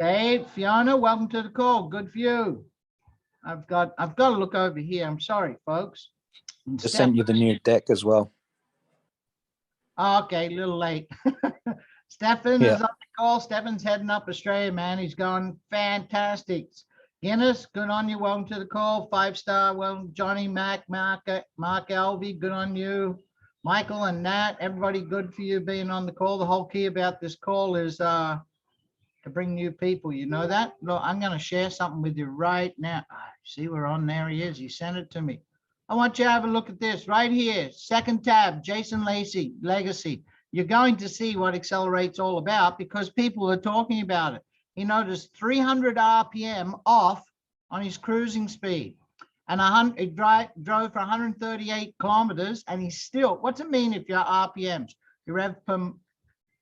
Dave, Fiona, welcome to the call. Good for you. I've got to look over here. I'm sorry, folks. Just sent you the new deck as well. Okay, a little late. Stefan is on the call. Stefan's heading up Australia, man. He's going fantastic. Guinness, good on you. Welcome to the call. 5-star. Well, Johnny, Mark Alvey, good on you. Michael and Nat, everybody, good for you being on the call. The whole key about this call is to bring new people. You know that? Look, I'm going to share something with you right now. See, we're on there. He is. He sent it to me. I want you to have a look at this right here. Second tab, Jason Lacey, Legacy. You're going to see what Xcelerate's all about because people are talking about it. He noticed 300 RPM off on his cruising speed. And he drove for 138 kilometers, and he's still, what's it mean if your RPMs, your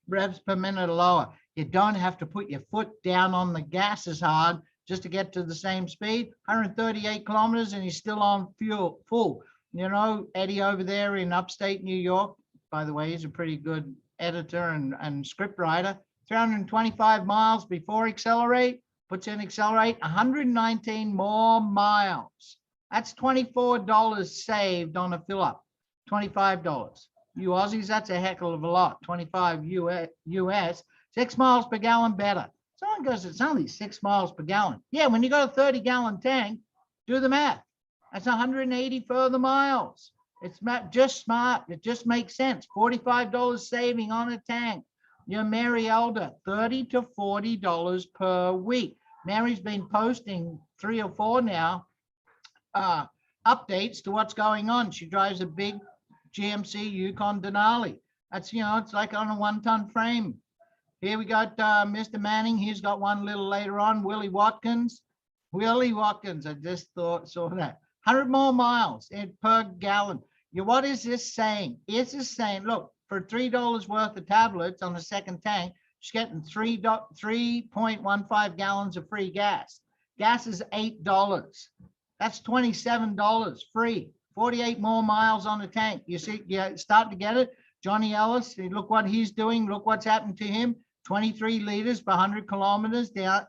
revs per minute are lower? You don't have to put your foot down on the gas as hard just to get to the same speed. 138 kilometers, and he's still on full. You know, Eddie over there in upstate New York, by the way, he's a pretty good editor and script writer. 325 miles before Xcelerate, puts in Xcelerate, 119 more miles. That's $24 saved on a fill up, $25. You Aussies, that's a heck of a lot, 25 US, 6 miles per gallon better. Someone goes, it's only 6 miles per gallon. Yeah, when you got a 30-gallon tank, do the math. That's 180 further miles. It's just smart. It just makes sense. $45 saving on a tank. You're Mary Elder, $30 to $40 per week. Mary's been posting 3 or 4 now updates to what's going on. She drives a big GMC Yukon Denali. That's, you know, it's like on a 1-ton frame. Here we got Mr. Manning. He's got one a little later on. Willie Watkins, I just saw that. 100 more miles per gallon. What is this saying? It's just saying, look, for $3 worth of tablets on the second tank, she's getting 3.15 gallons of free gas. Gas is $8. That's $27 free. 48 more miles on the tank. You see, you start to get it. Johnny Ellis, look what he's doing. Look what's happened to him. 23 liters per 100 kilometers. Now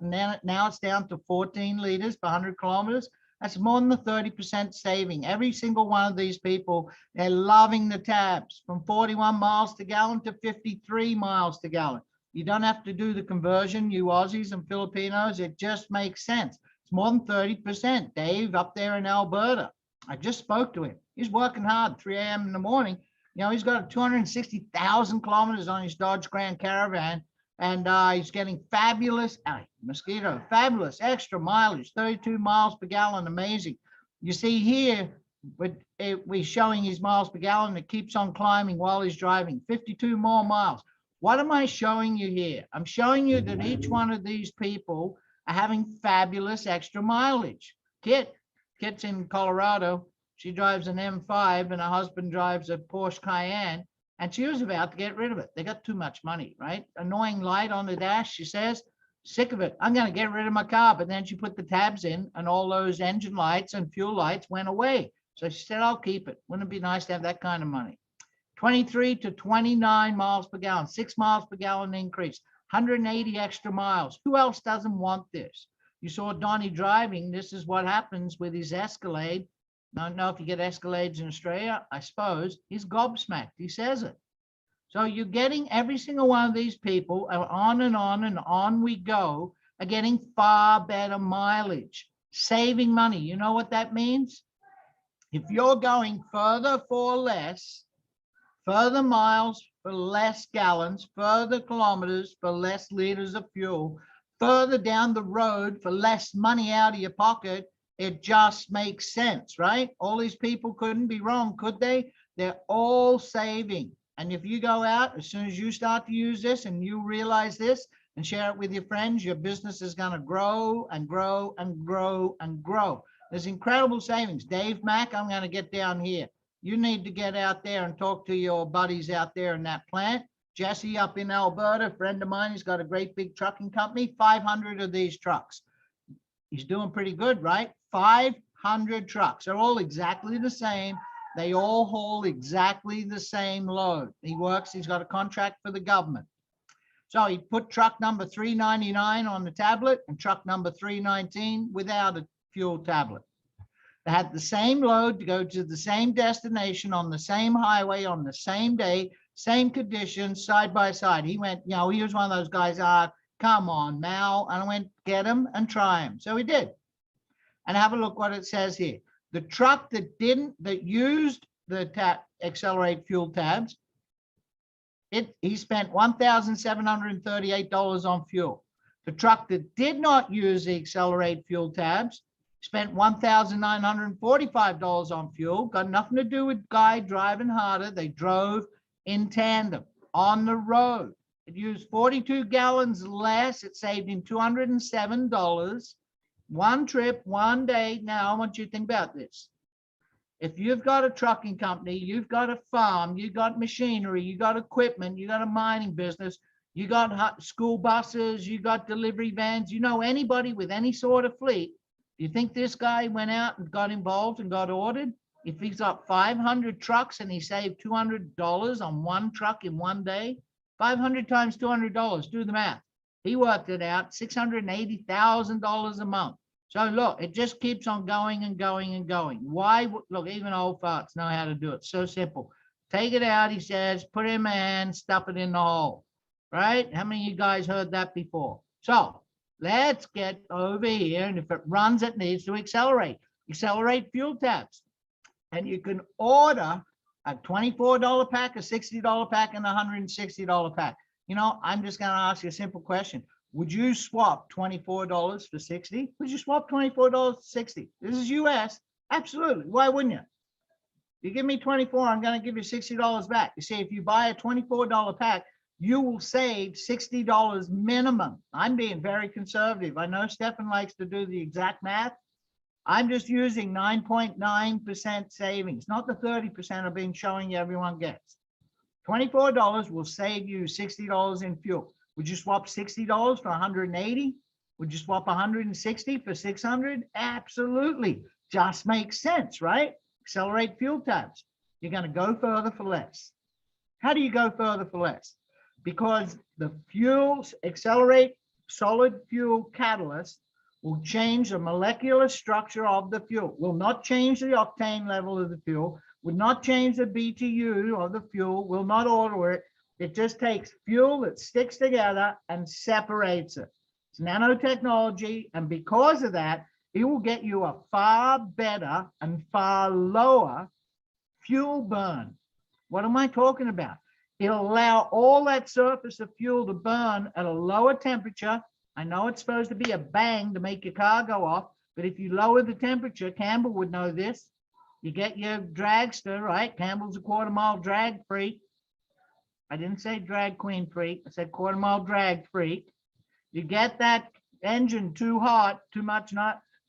it's down to 14 liters per 100 kilometers. That's more than the 30% saving. Every single one of these people, they're loving the tabs from 41 miles to gallon to 53 miles to gallon. You don't have to do the conversion, you Aussies and Filipinos. It just makes sense. It's more than 30%. Dave up there in Alberta, I just spoke to him. He's working hard, 3 a.m. in the morning. You know, he's got 260,000 kilometers on his Dodge Grand Caravan, and he's getting fabulous, fabulous extra mileage, 32 miles per gallon, amazing. You see here, we're showing his miles per gallon. It keeps on climbing while he's driving, 52 more miles. What am I showing you here? I'm showing you that each one of these people are having fabulous extra mileage. Kit's in Colorado. She drives an M5 and her husband drives a Porsche Cayenne, and she was about to get rid of it. They got too much money, right? Annoying light on the dash, she says, sick of it. I'm going to get rid of my car. But then she put the tabs in and all those engine lights and fuel lights went away. So she said, I'll keep it. Wouldn't it be nice to have that kind of money? 23 to 29 miles per gallon, 6 miles per gallon increase, 180 extra miles. Who else doesn't want this? You saw Donnie driving. This is what happens with his Escalade. I don't know if you get Escalades in Australia. I suppose he's gobsmacked. He says it. So you're getting every single one of these people, on and on and on we go, are getting far better mileage, saving money. You know what that means? If you're going further for less, further miles for less gallons, further kilometers for less liters of fuel, further down the road for less money out of your pocket, it just makes sense, right? All these people couldn't be wrong, could they? They're all saving. And if you go out, as soon as you start to use this and you realize this and share it with your friends, your business is going to grow and grow and grow and grow. There's incredible savings. Dave Mack, I'm going to get down here. You need to get out there and talk to your buddies out there in that plant. Jesse up in Alberta, a friend of mine, he's got a great big trucking company, 500 of these trucks. He's doing pretty good, right? 500 trucks. They're all exactly the same. They all haul exactly the same load. He's got a contract for the government. So he put truck number 399 on the tablet and truck number 319 without a fuel tablet. They had the same load to go to the same destination on the same highway on the same day, same conditions, side by side. He went, you know, he was one of those guys, come on, Mal. And I went, get him and try him. So he did. And have a look what it says here. The truck that used the Xcelerate fuel tabs, he spent $1,738 on fuel. The truck that did not use the Xcelerate fuel tabs spent $1,945 on fuel. Got nothing to do with guy driving harder. They drove in tandem on the road. It used 42 gallons less. It saved him $207. One trip, one day. Now I want you to think about this. If you've got a trucking company, you've got a farm, you've got machinery, you got equipment, you got a mining business, you got school buses, you got delivery vans, you know anybody with any sort of fleet, do you think this guy went out and got involved and got ordered? If he's got 500 trucks and he saved $200 on one truck in one day, 500 times $200, do the math. He worked it out, $680,000 a month. So look, it just keeps on going and going and going. Why? Look, even old farts know how to do it. So simple. Take it out, he says, put it in my hand, stuff it in the hole, right? How many of you guys heard that before? So let's get over here. And if it runs, it needs to accelerate. Xcelerate fuel tabs. And you can order a $24 pack, a $60 pack, and a $160 pack. You know, I'm just going to ask you a simple question. Would you swap $24 for 60? Would you swap $24 for 60? This is US. Absolutely. Why wouldn't you? You give me 24, I'm going to give you $60 back. You see, if you buy a $24 pack, you will save $60 minimum. I'm being very conservative. I know Stefan likes to do the exact math. I'm just using 9.9% savings, not the 30% I've been showing you everyone gets. $24 will save you $60 in fuel. Would you swap $60 for 180? Would you swap 160 for 600? Absolutely. Just makes sense, right? Xcelerate fuel tabs. You're going to go further for less. How do you go further for less? Because the fuels, Xcelerate solid fuel catalyst will change the molecular structure of the fuel, will not change the octane level of the fuel, will not change the BTU of the fuel, will not alter it. It just takes fuel that sticks together and separates it. It's nanotechnology, and because of that, it will get you a far better and far lower fuel burn. What am I talking about? It'll allow all that surface of fuel to burn at a lower temperature. I know it's supposed to be a bang to make your car go off, but if you lower the temperature, Campbell would know this. You get your dragster, right? Campbell's a quarter-mile drag freak. I didn't say drag queen freak. I said quarter-mile drag freak. You get that engine too hot, too much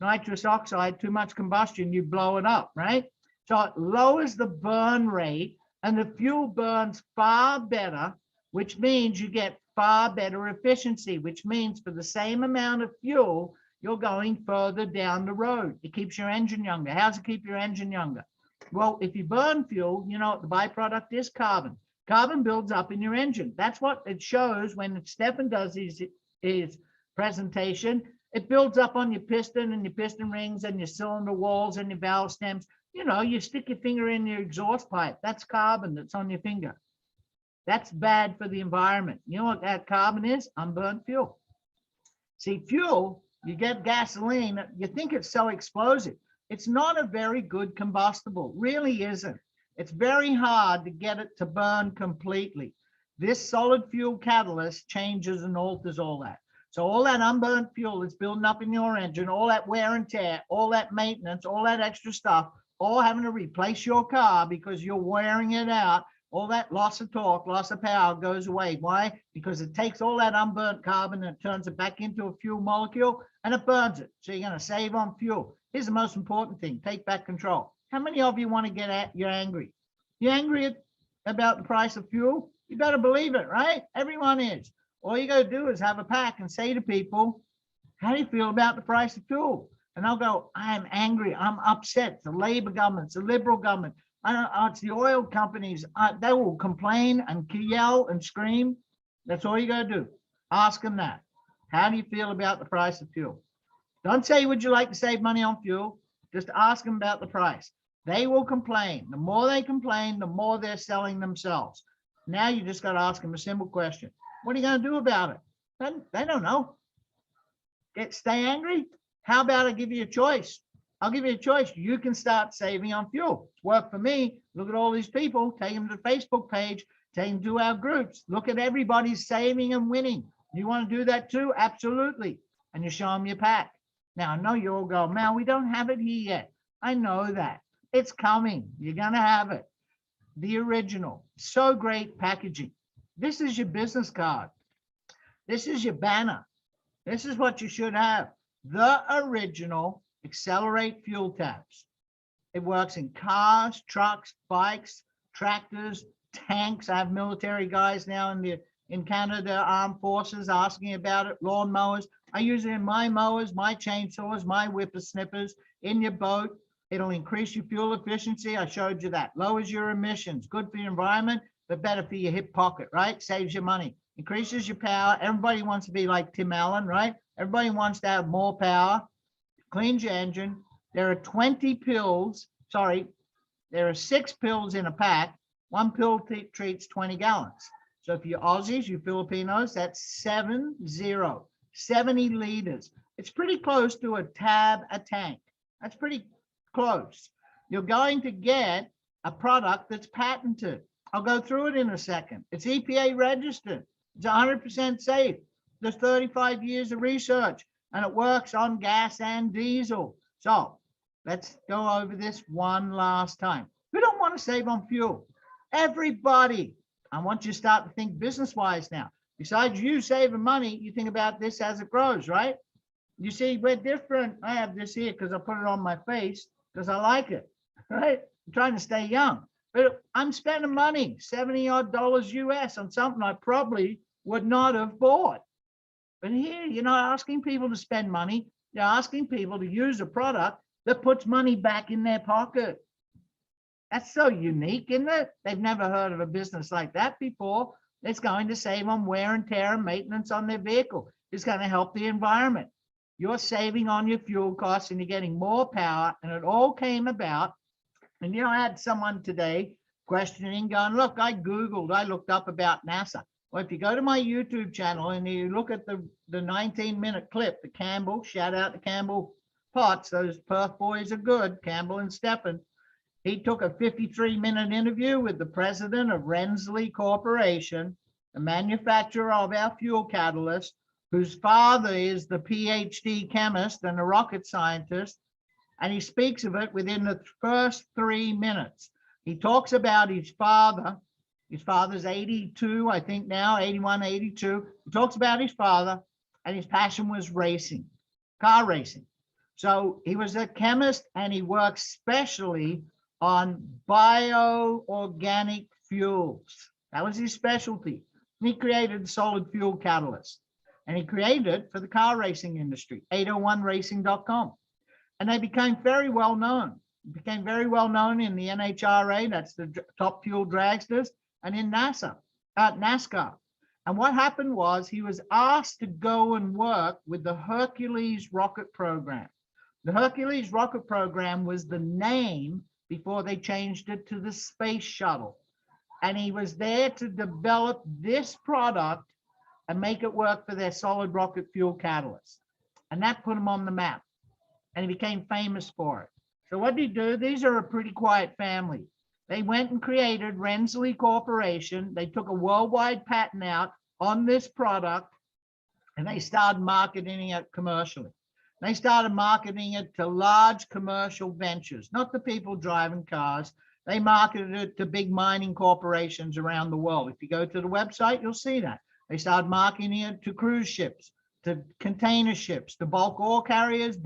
nitrous oxide, too much combustion, you blow it up, right? So it lowers the burn rate and the fuel burns far better, which means you get far better efficiency, which means for the same amount of fuel, you're going further down the road. It keeps your engine younger. How does it keep your engine younger? Well, if you burn fuel, you know what the byproduct is? Carbon. Carbon builds up in your engine. That's what it shows when Stefan does his presentation. It builds up on your piston and your piston rings and your cylinder walls and your valve stems. You know, you stick your finger in your exhaust pipe. That's carbon that's on your finger. That's bad for the environment. You know what that carbon is? Unburnt fuel. See, fuel, you get gasoline, you think it's so explosive. It's not a very good combustible, really isn't. It's very hard to get it to burn completely. This solid fuel catalyst changes and alters all that. So all that unburnt fuel is building up in your engine, all that wear and tear, all that maintenance, all that extra stuff, all having to replace your car because you're wearing it out. All that loss of torque, loss of power goes away. Why? Because it takes all that unburnt carbon and turns it back into a fuel molecule and it burns it. So you're going to save on fuel. Here's the most important thing. Take back control. How many of you want to get at, you're angry? You're angry about the price of fuel? You better believe it, right? Everyone is. All you got to do is have a pack and say to people, how do you feel about the price of fuel? And they'll go, I'm angry. I'm upset. It's the Labor government. It's the Liberal government. It's the oil companies. They will complain and yell and scream. That's all you got to do. Ask them that. How do you feel about the price of fuel? Don't say, would you like to save money on fuel? Just ask them about the price. They will complain. The more they complain, the more they're selling themselves. Now you just got to ask them a simple question. What are you going to do about it? They don't know. Stay angry? How about I give you a choice? I'll give you a choice. You can start saving on fuel. It's worked for me. Look at all these people. Take them to the Facebook page. Take them to our groups. Look at everybody saving and winning. You want to do that too? Absolutely. And you show them your pack. Now, I know you all go, man, we don't have it here yet. I know that. It's coming. You're going to have it. The original. So great packaging. This is your business card. This is your banner. This is what you should have. The original Xcelerate fuel tabs. It works in cars, trucks, bikes, tractors, tanks. I have military guys now in Canada, armed forces, asking about it, lawn mowers. I use it in my mowers, my chainsaws, my whippersnippers, in your boat. It'll increase your fuel efficiency. I showed you that. Lowers your emissions, good for the environment, but better for your hip pocket, right? Saves you money, increases your power. Everybody wants to be like Tim Allen, right? Everybody wants to have more power, cleans your engine. There are 20 pills, there are 6 pills in a pack. One pill treats 20 gallons. So if you're Aussies, you Filipinos, that's 70 liters. It's pretty close to a tank. That's pretty close. You're going to get a product that's patented. I'll go through it in a second. It's EPA registered. It's 100% safe. There's 35 years of research, and it works on gas and diesel. So let's go over this one last time. We don't want to save on fuel. Everybody, I want you to start to think business-wise now. Besides you saving money, you think about this as it grows, right? You see, we're different. I have this here because I put it on my face because I like it, right? I'm trying to stay young. But I'm spending money, $70 US on something I probably would not have bought. But here, you're not asking people to spend money. You're asking people to use a product that puts money back in their pocket. That's so unique, isn't it? They've never heard of a business like that before. It's going to save on wear and tear and maintenance on their vehicle. It's going to help the environment. You're saving on your fuel costs and you're getting more power. And it all came about. And, you know, I had someone today questioning, going, look, I looked up about NASA. Well, if you go to my YouTube channel and you look at the 19-minute clip, the Campbell, shout out to Campbell Potts, those Perth boys are good, Campbell and Steffen. He took a 53-minute interview with the president of Rensley Corporation, the manufacturer of our fuel catalyst, whose father is the PhD chemist and a rocket scientist. And he speaks of it within the first 3 minutes. He talks about his father. His father's 82, I think now, 81, 82. He talks about his father, and his passion was racing, car racing. So he was a chemist, and he worked specially on bioorganic fuels. That was his specialty. He created solid fuel catalyst, and he created it for the car racing industry, 801racing.com. And they became very well known. Became very well known in the NHRA, that's the top fuel dragsters, and in NASCAR. And what happened was he was asked to go and work with the Hercules rocket program. The Hercules rocket program was the name before they changed it to the space shuttle. And he was there to develop this product and make it work for their solid rocket fuel catalyst. And that put him on the map. And he became famous for it. So what did he do? These are a pretty quiet family. They went and created Rensley Corporation. They took a worldwide patent out on this product, and they started marketing it commercially. They started marketing it to large commercial ventures, not the people driving cars. They marketed it to big mining corporations around the world. If you go to the website, you'll see that. They started marketing it to cruise ships, to container ships, to bulk oil carriers.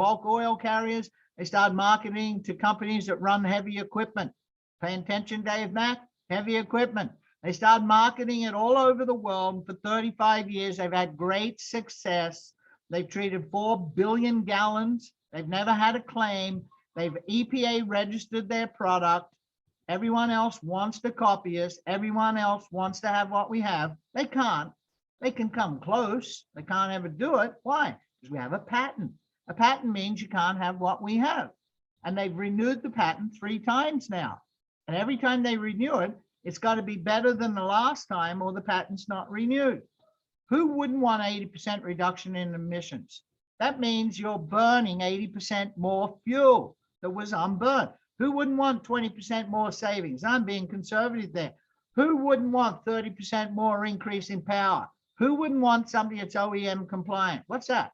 They started marketing to companies that run heavy equipment. Pay attention, Dave Mack, heavy equipment. They started marketing it all over the world. For 35 years, they've had great success. They've treated 4 billion gallons. They've never had a claim. They've EPA registered their product. Everyone else wants to copy us. Everyone else wants to have what we have. They can't. They can come close. They can't ever do it. Why? Because we have a patent. A patent means you can't have what we have. And they've renewed the patent 3 times now. And every time they renew it, it's got to be better than the last time or the patent's not renewed. Who wouldn't want 80% reduction in emissions? That means you're burning 80% more fuel that was unburned. Who wouldn't want 20% more savings? I'm being conservative there. Who wouldn't want 30% more increase in power? Who wouldn't want something that's OEM compliant? What's that?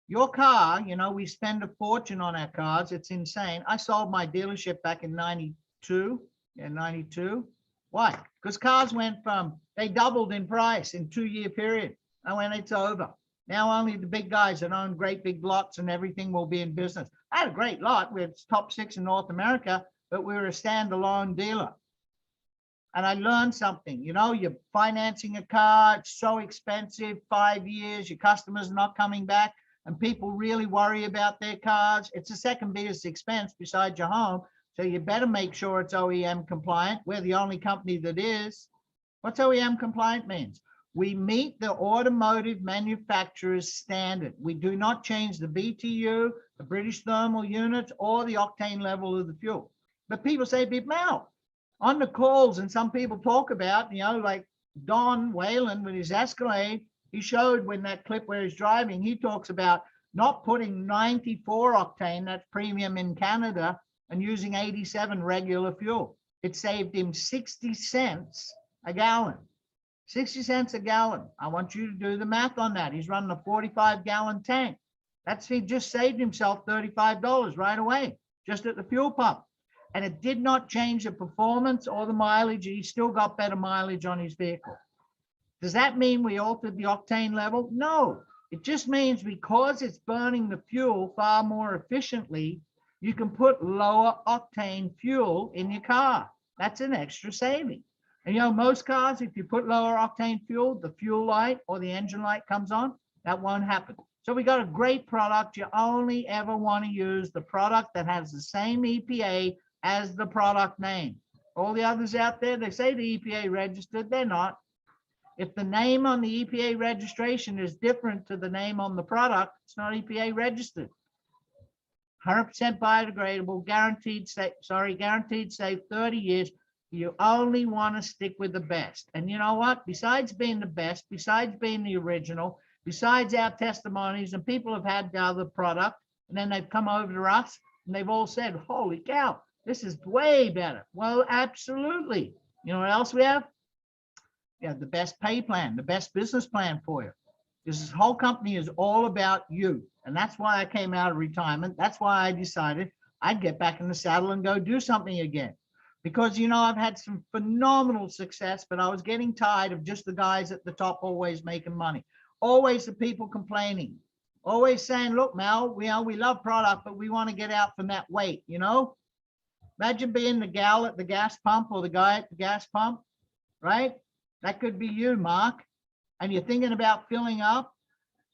Your car, you know, we spend a fortune on our cars. It's insane. I sold my dealership back in 92. Yeah, 92. Why? Because cars went from, they doubled in price in 2-year period. And when it's over, now only the big guys that own great big lots and everything will be in business. I had a great lot. We're top 6 in North America, but we were a standalone dealer. And I learned something, you know, you're financing a car, it's so expensive, 5 years, your customers are not coming back, and people really worry about their cars. It's the second biggest expense besides your home. So you better make sure it's OEM compliant. We're the only company that is. What's OEM compliant means? We meet the automotive manufacturer's standard. We do not change the BTU, the British thermal units, or the octane level of the fuel. But people say, Mel, on the calls, and some people talk about, you know, like Don Whalen with his Escalade, he showed when that clip where he's driving, he talks about not putting 94 octane, that's premium in Canada, and using 87 regular fuel. It saved him 60 cents a gallon. 60 cents a gallon. I want you to do the math on that. He's running a 45-gallon tank. He just saved himself $35 right away, just at the fuel pump. And it did not change the performance or the mileage. He still got better mileage on his vehicle. Does that mean we altered the octane level? No. It just means because it's burning the fuel far more efficiently, you can put lower octane fuel in your car. That's an extra saving. And you know, most cars, if you put lower octane fuel, the fuel light or the engine light comes on, that won't happen. So we got a great product. You only ever want to use the product that has the same EPA as the product name. All the others out there, they say the EPA registered, they're not. If the name on the EPA registration is different to the name on the product, it's not EPA registered. 100% biodegradable, guaranteed save 30 years. You only want to stick with the best. And you know what? Besides being the best, besides being the original, besides our testimonies, and people have had the other product, and then they've come over to us, and they've all said, holy cow, this is way better. Well, absolutely. You know what else we have? We have the best pay plan, the best business plan for you. This whole company is all about you. And that's why I came out of retirement. That's why I decided I'd get back in the saddle and go do something again. Because, you know, I've had some phenomenal success, but I was getting tired of just the guys at the top always making money. Always the people complaining. Always saying, look, Mel, we love product, but we want to get out from that weight, you know? Imagine being the gal at the gas pump or the guy at the gas pump, right? That could be you, Mark. And you're thinking about filling up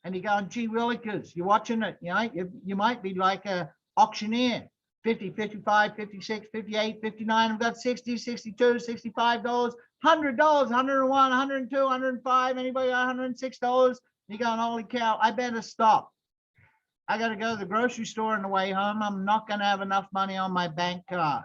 and you're going, gee willikers, you're watching it, you know, you might be like a auctioneer, 50, 55, 56, 58, 59, I've got 60, 62, $65, $100, 101, 102, 105, anybody got $106? You're going, holy cow, I better stop. I got to go to the grocery store on the way home. I'm not going to have enough money on my bank card.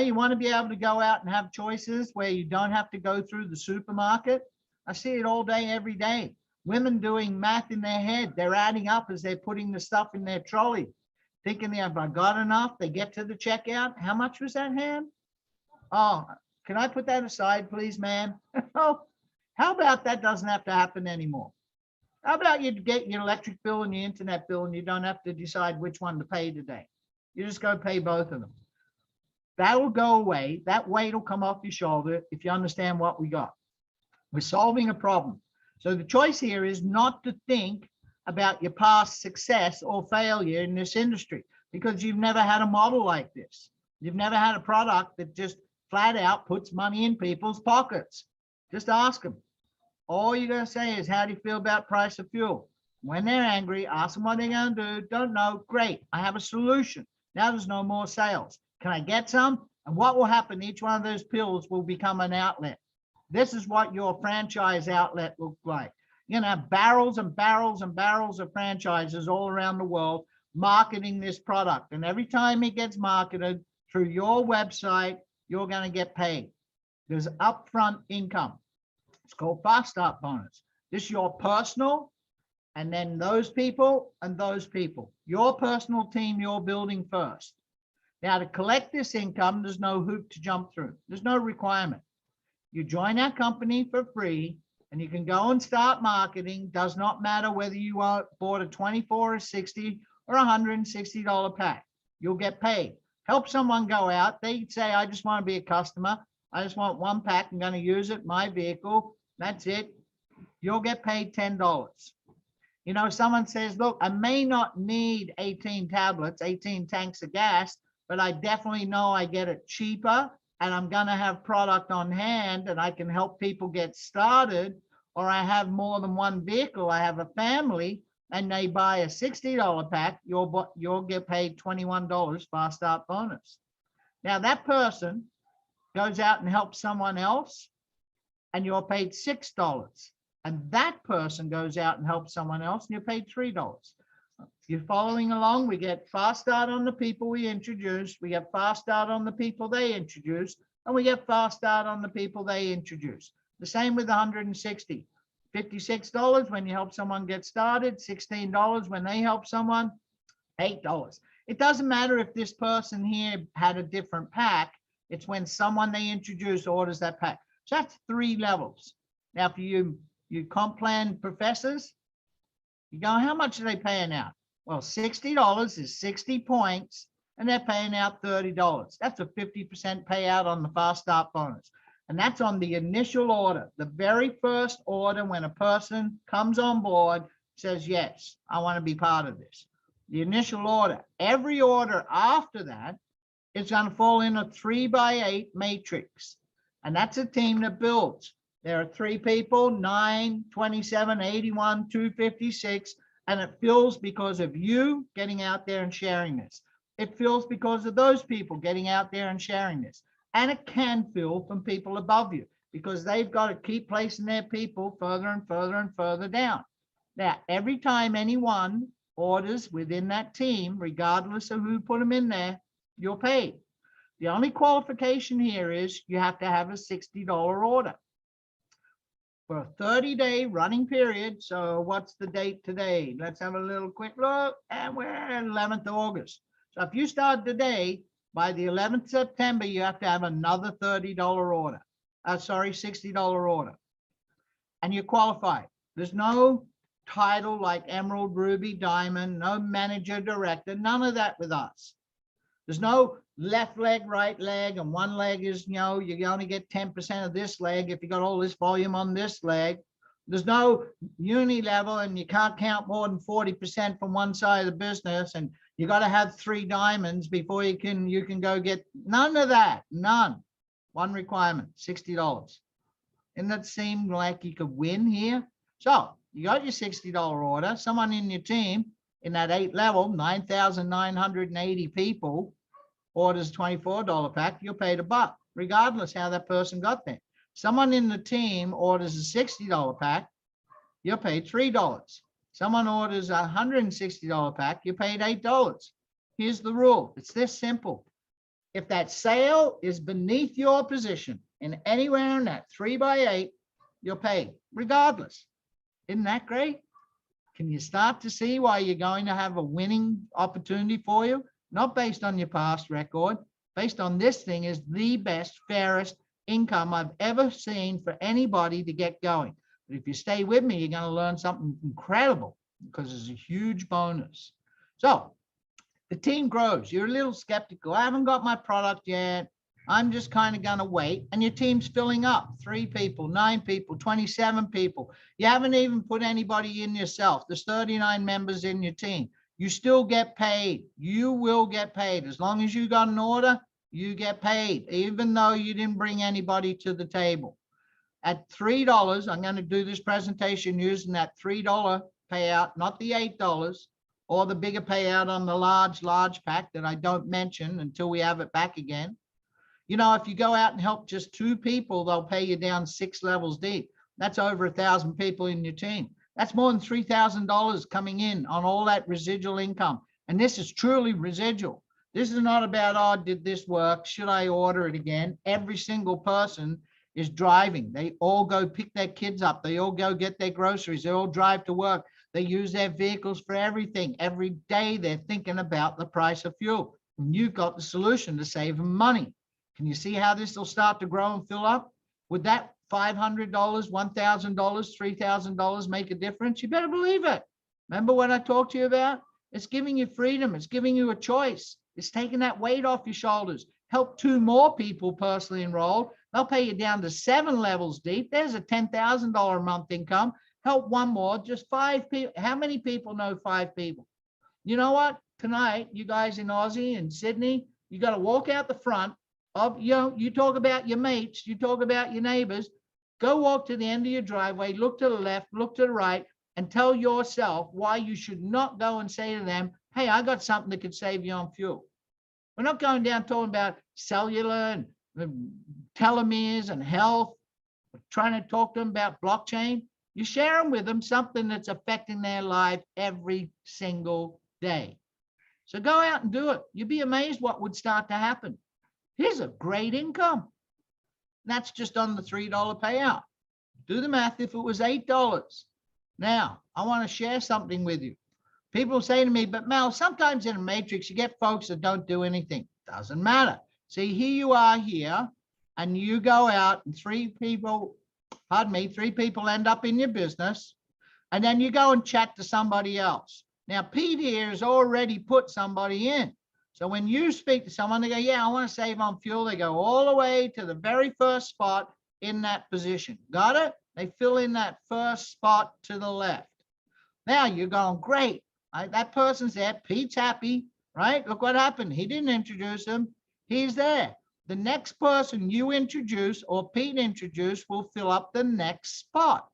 You want to be able to go out and have choices where you don't have to go through the supermarket. I see it all day, every day. Women doing math in their head. They're adding up as they're putting the stuff in their trolley, thinking, have I got enough? They get to the checkout. How much was that ham? Oh, can I put that aside, please, ma'am? Oh, how about that doesn't have to happen anymore? How about you get your electric bill and your internet bill and you don't have to decide which one to pay today? You just go pay both of them. That will go away. That weight will come off your shoulder if you understand what we got. We're solving a problem. So the choice here is not to think about your past success or failure in this industry because you've never had a model like this. You've never had a product that just flat out puts money in people's pockets. Just ask them. All you're going to say is, how do you feel about price of fuel? When they're angry, ask them what they're going to do. Don't know. Great. I have a solution. Now there's no more sales. Can I get some? And what will happen? Each one of those pills will become an outlet. This is what your franchise outlet looks like. You're gonna have barrels and barrels and barrels of franchises all around the world marketing this product. And every time it gets marketed through your website, you're gonna get paid. There's upfront income. It's called Fast Start Bonus. This is your personal, and then those people and those people. Your personal team you're building first. Now, to collect this income, there's no hoop to jump through. There's no requirement. You join our company for free, and you can go and start marketing. Does not matter whether you bought a 24 or 60 or $160 pack. You'll get paid. Help someone go out. They say, I just want to be a customer. I just want one pack. I'm going to use it, my vehicle. That's it. You'll get paid $10. You know, someone says, look, I may not need 18 tablets, 18 tanks of gas, but I definitely know I get it cheaper, and I'm going to have product on hand, and I can help people get started. Or I have more than one vehicle. I have a family, and they buy a $60 pack. You'll get paid $21 Fast Start Bonus. Now, that person goes out and helps someone else, and you're paid $6. And that person goes out and helps someone else, and you're paid $3. If you're following along, we get Fast Start on the people we introduce, we get Fast Start on the people they introduce, and we get Fast Start on the people they introduce. The same with 160. $56 when you help someone get started, $16 when they help someone, $8. It doesn't matter if this person here had a different pack. It's when someone they introduce orders that pack. So that's 3 levels. Now, for you comp plan professors, you go, how much are they paying out? Well, $60 is 60 points, and they're paying out $30. That's a 50% payout on the Fast Start Bonus. And that's on the initial order. The very first order, when a person comes on board, says, yes, I want to be part of this. The initial order. Every order after that is going to fall in a 3x8 matrix. And that's a team that builds. There are 3 people, 9, 27, 81, 256, and it fills because of you getting out there and sharing this. It fills because of those people getting out there and sharing this. And it can fill from people above you because they've got to keep placing their people further and further and further down. Now, every time anyone orders within that team, regardless of who put them in there, you're paid. The only qualification here is you have to have a $60 order for a 30-day running period. So what's the date today? Let's have a little quick look, and we're at 11th of August. So if you start today, by the 11th September, you have to have another $30 order. $60 order. And you're qualified. There's no title like Emerald, Ruby, Diamond, no manager, director, none of that with us. There's no left leg, right leg, and one leg is, you only get 10% of this leg if you got all this volume on this leg. There's no uni level, and you can't count more than 40% from one side of the business, and you got to have 3 diamonds before you can go get none of that. None. One requirement, $60. Doesn't that seem like you could win here? So you got your $60 order. Someone in your team in that 8 level, 9,980 people, orders $24 pack, you're paid $1, regardless how that person got there. Someone in the team orders a $60 pack, you're paid $3. Someone orders a $160 pack, you're paid $8. Here's the rule. It's this simple. If that sale is beneath your position in anywhere in that 3x8, you're paid, regardless. Isn't that great? Can you start to see why you're going to have a winning opportunity for you? Not based on your past record, based on this thing is the best, fairest income I've ever seen for anybody to get going. But if you stay with me, you're going to learn something incredible because it's a huge bonus. So the team grows. You're a little skeptical. I haven't got my product yet. I'm just kind of going to wait. And your team's filling up. 3 people, 9 people, 27 people. You haven't even put anybody in yourself. There's 39 members in your team. You still get paid. You will get paid. As long as you got an order, you get paid, even though you didn't bring anybody to the table. At $3, I'm going to do this presentation using that $3 payout, not the $8 or the bigger payout on the large pack that I don't mention until we have it back again. You know, if you go out and help just 2 people, they'll pay you down 6 levels deep. That's over 1,000 people in your team. That's more than $3,000 coming in on all that residual income. And this is truly residual. This is not about, oh, did this work? Should I order it again? Every single person is driving. They all go pick their kids up. They all go get their groceries. They all drive to work. They use their vehicles for everything. Every day they're thinking about the price of fuel. And you've got the solution to save them money. Can you see how this will start to grow and fill up? Would that $500, $1,000, $3,000 make a difference? You better believe it. Remember what I talked to you about? It's giving you freedom. It's giving you a choice. It's taking that weight off your shoulders. Help 2 more people personally enrolled. They'll pay you down to 7 levels deep. There's a $10,000 a month income. Help 1 more, just 5 people. How many people know 5 people? You know what? Tonight, you guys in Aussie and Sydney, you got to walk out the front of, you talk about your mates, you talk about your neighbors. Go walk to the end of your driveway, look to the left, look to the right, and tell yourself why you should not go and say to them, hey, I got something that could save you on fuel. We're not going down talking about cellular and telomeres and health. We're trying to talk to them about blockchain. You share them with them something that's affecting their life every single day. So go out and do it. You'd be amazed what would start to happen. Here's a great income. That's just on the $3 payout. Do the math if it was $8. Now, I want to share something with you. People say to me, but Mel, sometimes in a matrix, you get folks that don't do anything. Doesn't matter. See, here you are here, and you go out and 3 people end up in your business, and then you go and chat to somebody else. Now, Pete here has already put somebody in. So when you speak to someone, they go, yeah, I want to save on fuel. They go all the way to the very first spot in that position. Got it? They fill in that first spot to the left. Now you're going, great. That person's there. Pete's happy, right? Look what happened. He didn't introduce him. He's there. The next person you introduce or Pete introduced will fill up the next spot.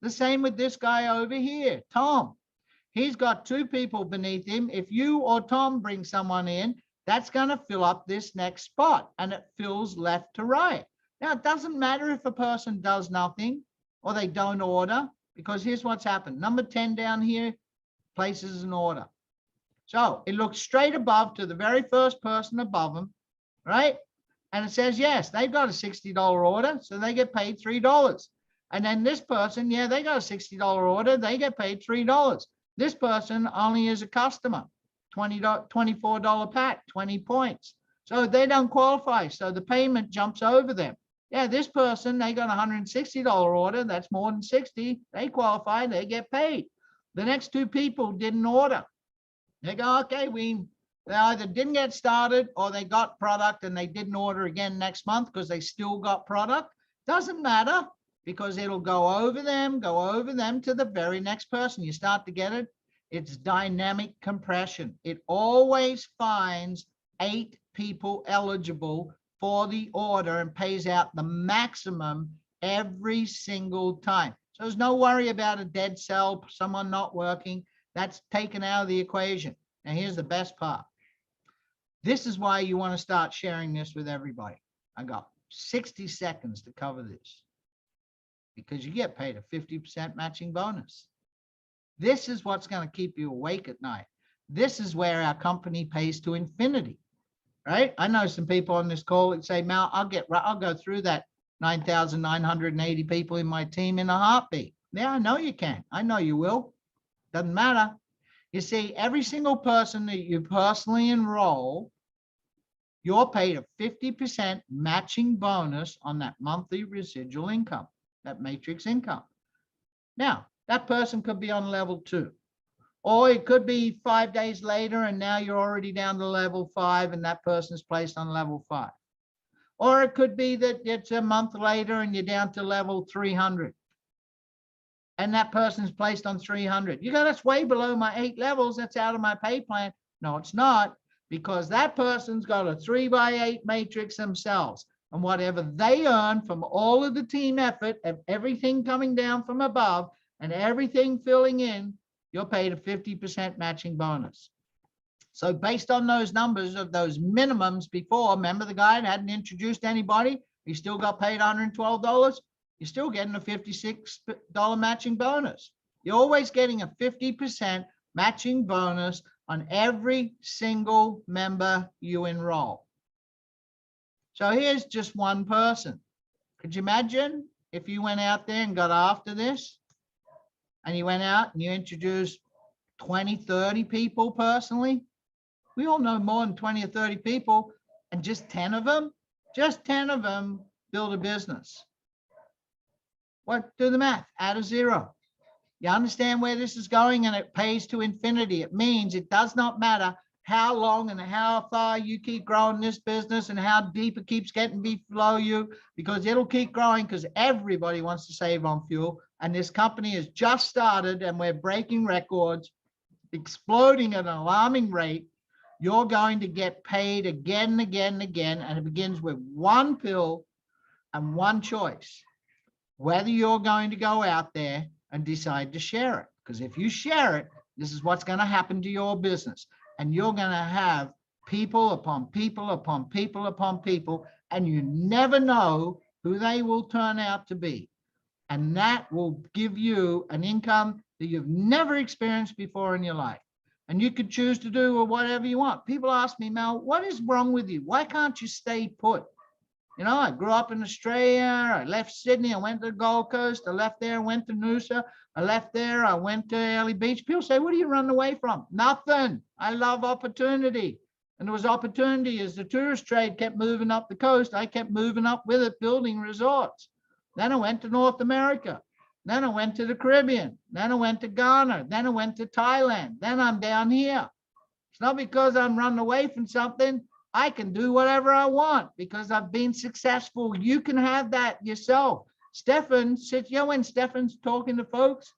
The same with this guy over here, Tom. He's got 2 people beneath him. If you or Tom bring someone in, that's going to fill up this next spot, and it fills left to right. Now, it doesn't matter if a person does nothing or they don't order, because here's what's happened. Number 10 down here places an order. So it looks straight above to the very first person above them, right? And it says, yes, they've got a $60 order, so they get paid $3. And then this person, yeah, they got a $60 order, they get paid $3. This person only is a customer, $24 pack, 20 points. So they don't qualify. So the payment jumps over them. Yeah, this person, they got a $160 order. That's more than 60. They qualify, they get paid. The next 2 people didn't order. They go, okay, they either didn't get started or they got product and they didn't order again next month because they still got product. Doesn't matter, because it'll go over them to the very next person. You start to get it. It's dynamic compression. It always finds 8 people eligible for the order and pays out the maximum every single time. So there's no worry about a dead cell, someone not working. That's taken out of the equation. And here's the best part. This is why you want to start sharing this with everybody. I got 60 seconds to cover this, because you get paid a 50% matching bonus. This is what's going to keep you awake at night. This is where our company pays to infinity, right? I know some people on this call that say, Mal, I'll go through that 9,980 people in my team in a heartbeat. Yeah, I know you can. I know you will. Doesn't matter. You see, every single person that you personally enroll, you're paid a 50% matching bonus on that monthly residual income, that matrix income. Now, that person could be on level 2, or it could be 5 days later and now you're already down to level 5 and that person's placed on level 5. Or it could be that it's a month later and you're down to level 300 and that person's placed on 300. You go, that's way below my 8 levels. That's out of my pay plan. No, it's not, because that person's got a 3x8 matrix themselves. And whatever they earn from all of the team effort of everything coming down from above and everything filling in, you're paid a 50% matching bonus. So based on those numbers of those minimums before, remember the guy that hadn't introduced anybody, he still got paid $112. You're still getting a $56 matching bonus. You're always getting a 50% matching bonus on every single member you enroll. So here's just one person. Could you imagine if you went out there and got after this and you went out and you introduced 20, 30 people personally? We all know more than 20 or 30 people, and just 10 of them build a business. What? Do the math, add a zero. You understand where this is going, and it pays to infinity. It means it does not matter how long and how far you keep growing this business and how deep it keeps getting below you, because it'll keep growing because everybody wants to save on fuel. And this company has just started and we're breaking records, exploding at an alarming rate. You're going to get paid again and again and again. And it begins with one pill and one choice, whether you're going to go out there and decide to share it. Because if you share it, this is what's going to happen to your business. And you're going to have people upon people upon people upon people, and you never know who they will turn out to be. And that will give you an income that you've never experienced before in your life. And you could choose to do whatever you want. People ask me, Mel, what is wrong with you? Why can't you stay put? You know, I grew up in Australia. I left Sydney. I went to the Gold Coast. I left there. I went to Noosa. I left there. I went to Early Beach. People say, what are you running away from? Nothing. I love opportunity. And there was opportunity as the tourist trade kept moving up the coast. I kept moving up with it, building resorts. Then I went to North America. Then I went to the Caribbean. Then I went to Ghana. Then I went to Thailand. Then I'm down here. It's not because I'm running away from something. I can do whatever I want because I've been successful. You can have that yourself. Stefan sits, you know, when Stefan's talking to folks,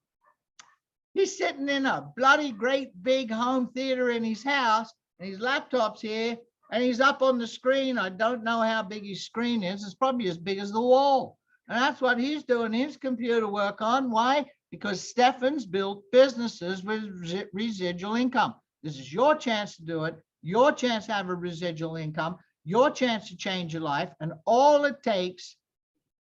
he's sitting in a bloody great big home theater in his house, and his laptop's here, and he's up on the screen. I don't know how big his screen is. It's probably as big as the wall. And that's what he's doing his computer work on. Why? Because Stefan's built businesses with residual income. This is your chance to do it. Your chance to have a residual income, your chance to change your life. And all it takes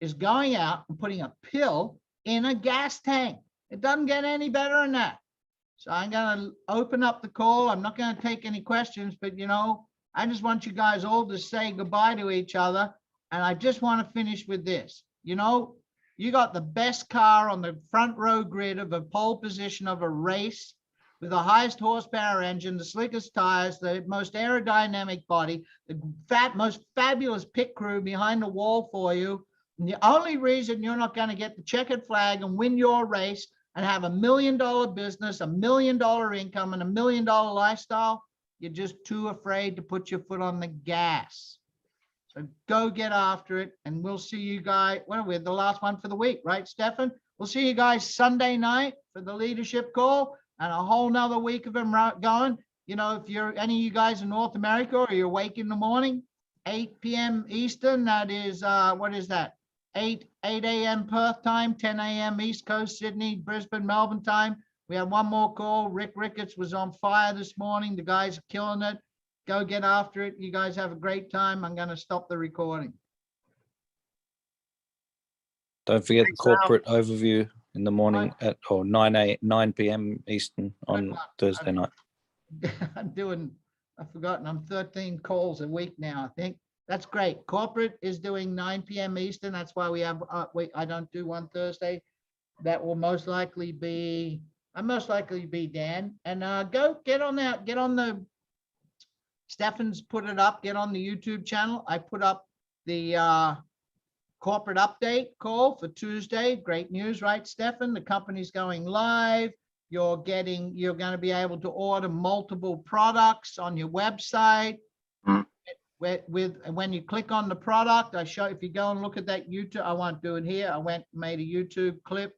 is going out and putting a pill in a gas tank. It doesn't get any better than that. So I'm going to open up the call. I'm not going to take any questions, but you know, I just want you guys all to say goodbye to each other. And I just want to finish with this. You know, you got the best car on the front row grid of a pole position of a race, with the highest horsepower engine, the slickest tires, the most aerodynamic body, the most fabulous pit crew behind the wall for you. And the only reason you're not going to get the checkered flag and win your race and have $1 million business, $1 million income, and $1 million lifestyle, you're just too afraid to put your foot on the gas. So go get after it, and we'll see you guys. Well, we're the last one for the week, right, Stefan? We'll see you guys Sunday night for the leadership call. And a whole nother week of them going. You know, if you're any of you guys in North America or you're awake in the morning, 8 p.m. Eastern, that is, what is that? 8 a.m. Perth time, 10 a.m. East Coast, Sydney, Brisbane, Melbourne time. We have one more call. Rick Ricketts was on fire this morning. The guys are killing it. Go get after it. You guys have a great time. I'm going to stop the recording. Don't forget the corporate overview in the morning at 9 p.m. Eastern on Thursday night. I've forgotten, I'm 13 calls a week now, I think. That's great. Corporate is doing 9 p.m. Eastern. That's why we have, I don't do one Thursday. That will most likely be Dan. And go get on that, get on the, Stefan's put it up, get on the YouTube channel. I put up the corporate update call for Tuesday. Great news, right, Stefan? The company's going live. You're going to be able to order multiple products on your website. When you click on the product, I show, if you go and look at that YouTube, I won't do it here. I made a YouTube clip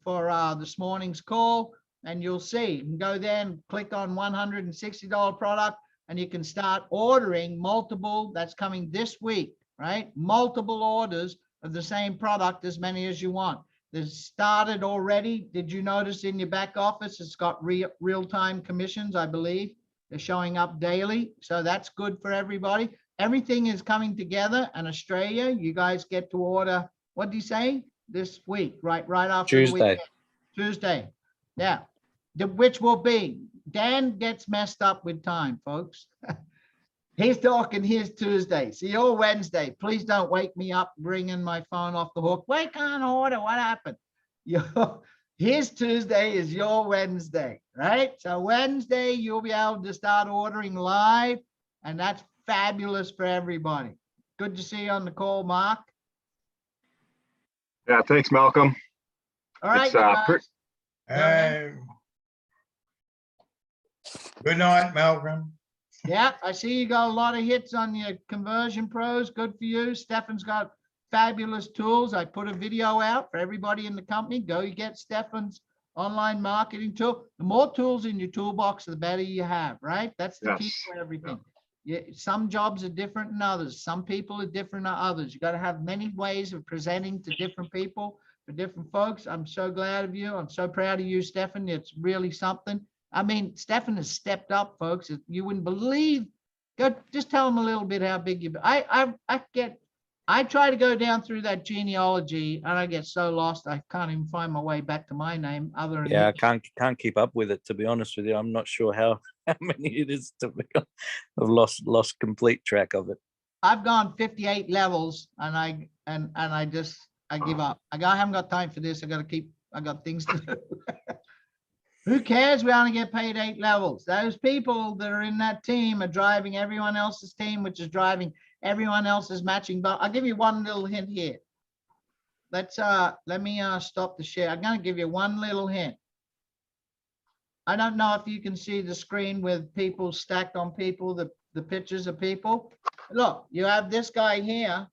for this morning's call, and you'll see. You can go there and click on $160 product, and you can start ordering multiple. That's coming this week. Right? Multiple orders of the same product, as many as you want. This started already. Did you notice in your back office, it's got real-time commissions, I believe. They're showing up daily. So that's good for everybody. Everything is coming together. And Australia, you guys get to order, what do you say? This week, right after the Tuesday. weekend. Tuesday. Yeah. Which will be, Dan gets messed up with time, folks. He's talking his Tuesday. See, your Wednesday. Please don't wake me up bringing my phone off the hook. We can't order. What happened? His Tuesday is your Wednesday, right? So Wednesday, you'll be able to start ordering live, and that's fabulous for everybody. Good to see you on the call, Mark. Yeah, thanks, Malcolm. All right, It's, you guys. Good night, Malcolm. Yeah, I see you got a lot of hits on your conversion pros. Good for you. Stefan's got fabulous tools. I put a video out for everybody in the company. Go get Stefan's online marketing tool. The more tools in your toolbox, the better you have, right? That's the key Yes. for everything. Yeah, some jobs are different than others. Some people are different than others. You got to have many ways of presenting to different people, for different folks. I'm so glad of you. I'm so proud of you, Stefan. It's really something. I mean, Stefan has stepped up, folks. You wouldn't believe. Go, just tell him a little bit how big you. I try to go down through that genealogy, and I get so lost. I can't even find my way back to my name. Other than Yeah, I can't keep up with it, to be honest with you. I'm not sure how many it is to be. I've lost complete track of it. I've gone 58 levels, and I give up. I haven't got time for this. I got things to do. Who cares? We only get paid 8 levels. Those people that are in that team are driving everyone else's team, which is driving everyone else's matching. But I'll give you one little hint here. Let me stop the share. I'm going to give you one little hint. I don't know if you can see the screen with people stacked on people, the pictures of people. Look, you have this guy here,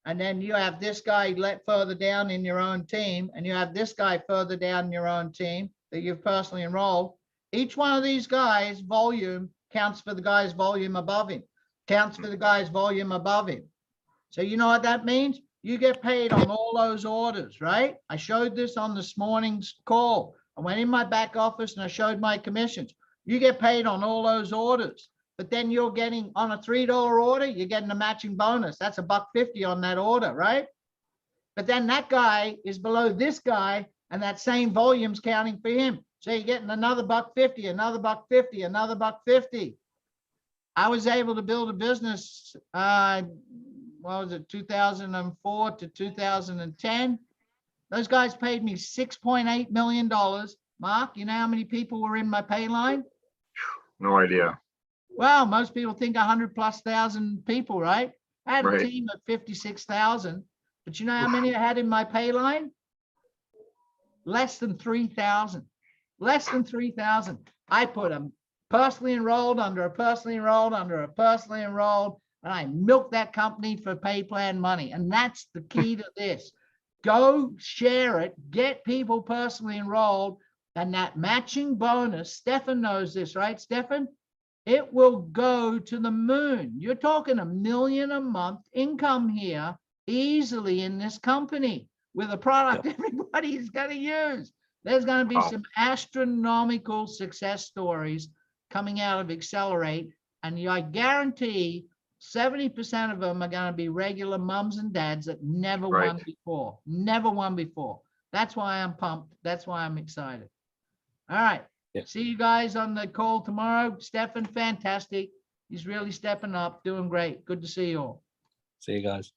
and then you have this guy further down in your own team, and you have this guy further down in your own team that you've personally enrolled. Each one of these guys' volume counts for the guy's volume above him, counts for the guy's volume above him. So you know what that means? You get paid on all those orders, right? I showed this on this morning's call. I went in my back office and I showed my commissions. You get paid on all those orders, but then you're getting on a $3 order, you're getting a matching bonus. That's $1.50 on that order, right? But then that guy is below this guy, and that same volume's counting for him. So you're getting another $1.50, another $1.50, another $1.50. I was able to build a business, what was it, 2004 to 2010. Those guys paid me $6.8 million. Mark, you know how many people were in my pay line? No idea. Well, most people think 100,000+ people, right? I had a Right. team of 56,000, but you know how many I had in my pay line? Less than 3,000. Less than 3,000. I put them personally enrolled under a personally enrolled under a personally enrolled, and I milked that company for pay plan money. And that's the key to this. Go share it, get people personally enrolled, and that matching bonus, Stefan knows this, right, Stefan? It will go to the moon. You're talking $1 million a month income here easily in this company with a product everybody's going to use. There's going to be Wow. some astronomical success stories coming out of Xcelerate, and I guarantee 70% of them are going to be regular mums and dads that never Right. won before. Never won before. That's why I'm pumped. That's why I'm excited. All right. Yeah. See you guys on the call tomorrow. Stefan, fantastic. He's really stepping up, doing great. Good to see you all. See you guys.